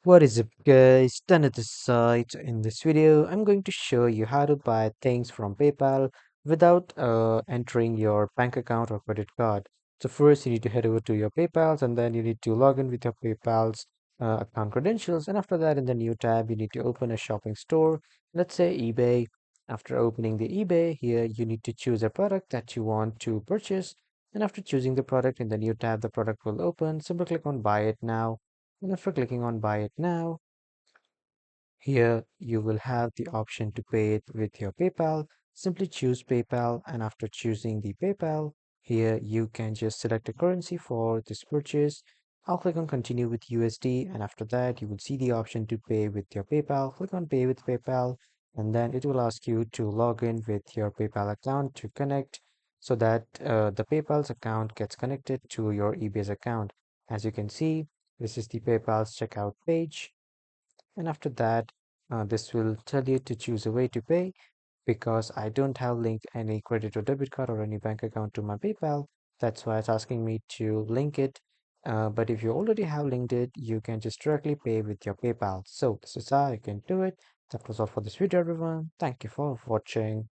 What is up guys, done at this site. In this video I'm going to show you how to buy things from PayPal without entering your bank account or credit card. So first you need to head over to your PayPal's and then you need to log in with your PayPal's account credentials, and after that in the new tab you need to open a shopping store, let's say eBay. After opening the eBay, here you need to choose a product that you want to purchase, and after choosing the product in the new tab the product will open. Simply click on buy it now, and after clicking on buy it now, here you will have the option to pay it with your PayPal. Simply choose PayPal, and after choosing the PayPal, here you can just select a currency for this purchase. I'll click on continue with USD, and after that you will see the option to pay with your PayPal. Click on pay with PayPal, and then it will ask you to log in with your PayPal account to connect, so that the PayPal's account gets connected to your eBay's account. As you can see, this is the PayPal's checkout page, and after that this will tell you to choose a way to pay. Because I don't have linked any credit or debit card or any bank account to my PayPal, that's why it's asking me to link it. But if you already have linked it, you can just directly pay with your PayPal. So this is how you can do it. That was all for this video, everyone. Thank you for watching.